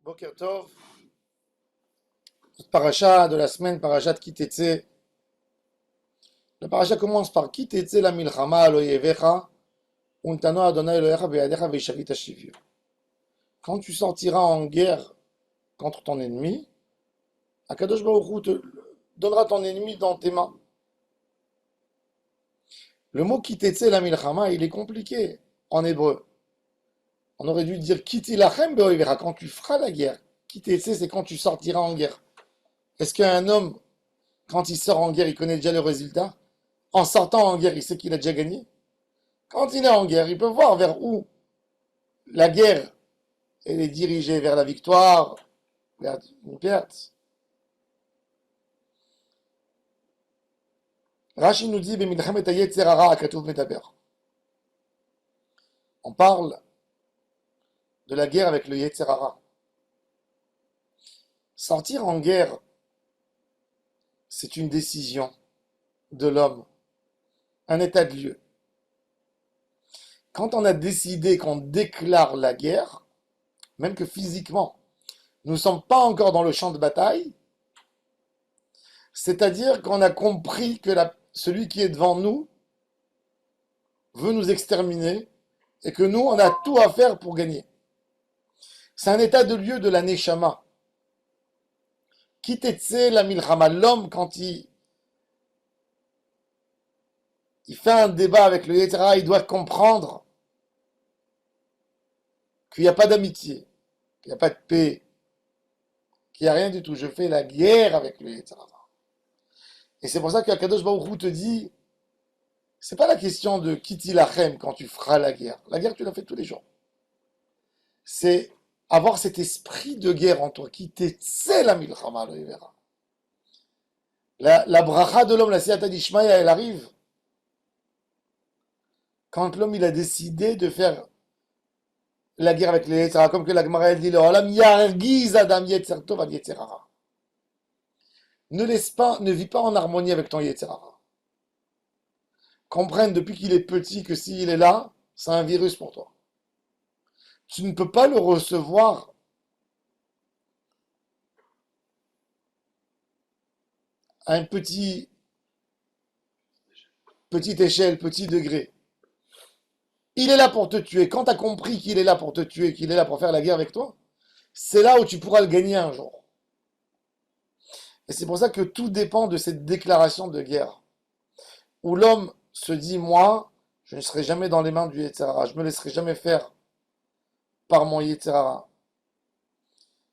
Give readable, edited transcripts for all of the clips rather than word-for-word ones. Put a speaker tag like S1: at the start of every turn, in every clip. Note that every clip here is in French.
S1: Boker Tov, paracha de la semaine, paracha de Kitetse. Le paracha commence par Kitetse la milchama lo yevecha, untano Adonai Elohecha beyadecha veishavita shivyo. Quand tu sortiras en guerre contre ton ennemi, Akadosh Baruch Hu te donnera ton ennemi dans tes mains. Le mot Kitetse la milchama, il est compliqué en hébreu. On aurait dû dire Kiti lachem beoyevecha, quand tu feras la guerre. Kitetse, c'est quand tu sortiras en guerre. Est-ce qu'un homme, quand il sort en guerre, il connaît déjà le résultat? En sortant en guerre, il sait qu'il a déjà gagné. Quand il est en guerre, il peut voir vers où la guerre elle est dirigée, vers la victoire, vers une perte. Rashi nous dit, on parle de la guerre avec le Yetzer Hara. Sortir en guerre, c'est une décision de l'homme, un état de lieu. Quand on a décidé qu'on déclare la guerre, même que physiquement, nous ne sommes pas encore dans le champ de bataille, c'est-à-dire qu'on a compris que celui qui est devant nous veut nous exterminer et que nous, on a tout à faire pour gagner. C'est un état de lieu de la Neshama. Kitetse la milchama, l'homme, quand il fait un débat avec le Yetzer Hara, il doit comprendre qu'il n'y a pas d'amitié, qu'il n'y a pas de paix, qu'il n'y a rien du tout. Je fais la guerre avec le Yetzer Hara. Et c'est pour ça qu'Akadosh Baruch Hu te dit, c'est pas la question de Kiti Lachem quand tu feras la guerre. La guerre, tu la fais tous les jours. C'est avoir cet esprit de guerre en toi, qui t'etsé la milchama, le Yevera. La bracha de l'homme, la siyata d'Ishmaïa, elle arrive quand l'homme il a décidé de faire la guerre avec les Yetzer Hara, comme que la Gemara elle dit, le olam yargiz adam yetzer tov al yetzer hara. Ne vis pas en harmonie avec ton Yetzer Hara. Comprenne depuis qu'il est petit que s'il est là, c'est un virus pour toi. Tu ne peux pas le recevoir à une petite échelle, petit degré. Il est là pour te tuer. Quand tu as compris qu'il est là pour te tuer, qu'il est là pour faire la guerre avec toi, c'est là où tu pourras le gagner un jour. Et c'est pour ça que tout dépend de cette déclaration de guerre. Où l'homme se dit, moi, je ne serai jamais dans les mains du Yetzer Hara. Je ne me laisserai jamais faire par mon Yetzer Hara.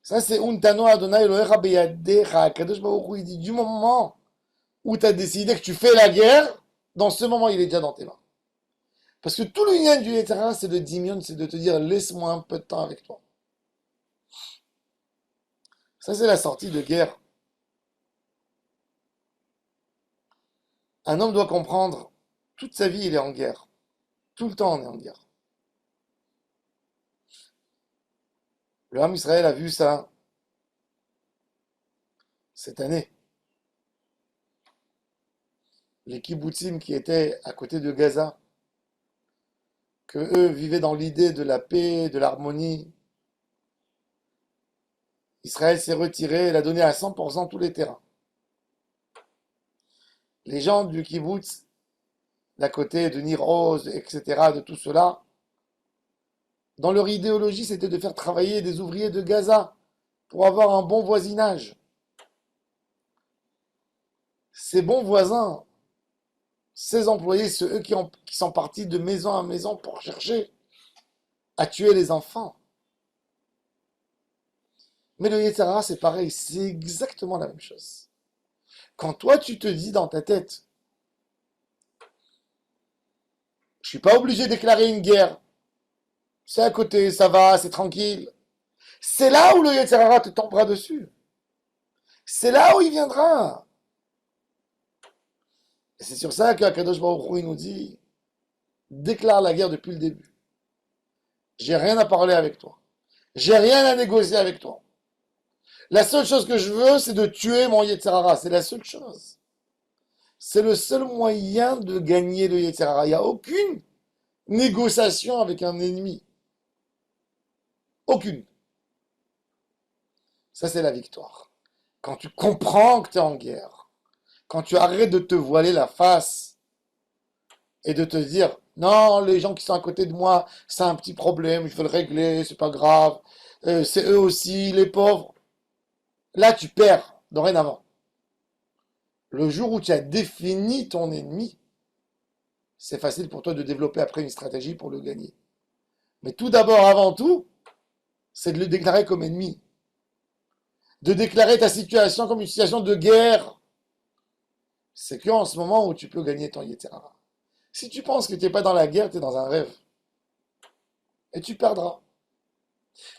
S1: Ça, c'est Untano Adonai Elohecha beyadecha. Kadosh Baruch Hu, il dit, du moment où tu as décidé que tu fais la guerre, dans ce moment, il est déjà dans tes mains. Parce que tout le lien du Yetzer Hara, c'est de diminuer, c'est de te dire, laisse-moi un peu de temps avec toi. Ça, c'est la sortie de guerre. Un homme doit comprendre, toute sa vie, il est en guerre. Tout le temps, on est en guerre. Le Ham Israël a vu ça cette année. Les kibbutzim qui étaient à côté de Gaza, que eux vivaient dans l'idée de la paix, de l'harmonie. Israël s'est retiré, il a donné à 100% tous les terrains. Les gens du kibbutz, d'à côté de Nir Oz, etc., de tout cela, dans leur idéologie, c'était de faire travailler des ouvriers de Gaza pour avoir un bon voisinage. Ces bons voisins, ces employés, ceux eux qui sont partis de maison à maison pour chercher à tuer les enfants. Mais le Yetzer Hara, c'est pareil, c'est exactement la même chose. Quand toi, tu te dis dans ta tête, je suis pas obligé de déclarer une guerre, c'est à côté, ça va, c'est tranquille. C'est là où le Yetzer Hara te tombera dessus. C'est là où il viendra. Et c'est sur ça qu'Akadosh Baruch Hu nous dit, déclare la guerre depuis le début. J'ai rien à parler avec toi. J'ai rien à négocier avec toi. La seule chose que je veux, c'est de tuer mon Yetzer Hara. C'est la seule chose. C'est le seul moyen de gagner le Yetzer Hara. Il n'y a aucune négociation avec un ennemi. Aucune. Ça, c'est la victoire. Quand tu comprends que tu es en guerre, quand tu arrêtes de te voiler la face et de te dire, non, les gens qui sont à côté de moi, c'est un petit problème, je vais le régler, c'est pas grave, c'est eux aussi, les pauvres. Là, tu perds, dorénavant. Le jour où tu as défini ton ennemi, c'est facile pour toi de développer après une stratégie pour le gagner. Mais tout d'abord, avant tout, c'est de le déclarer comme ennemi. De déclarer ta situation comme une situation de guerre. C'est qu'en ce moment où tu peux gagner ton Yeterara. Si tu penses que tu n'es pas dans la guerre, tu es dans un rêve. Et tu perdras.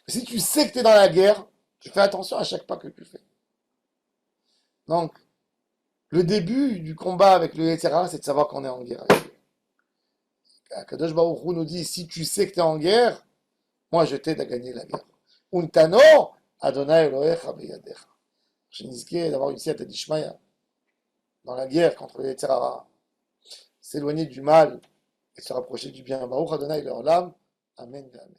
S1: Mais si tu sais que tu es dans la guerre, tu fais attention à chaque pas que tu fais. Donc, le début du combat avec le Yeterara, c'est de savoir qu'on est en guerre avec lui. Kadosh Baruch Hu nous dit, si tu sais que tu es en guerre, moi je t'aide à gagner la guerre. Untano, Adonai Elohecha beyadecha. Shinizke d'avoir une siyata d'Ishmaïa dans la guerre contre le Yeterara. S'éloigner du mal et se rapprocher du bien. Baruch Adonai Leolam. Amen. Amen.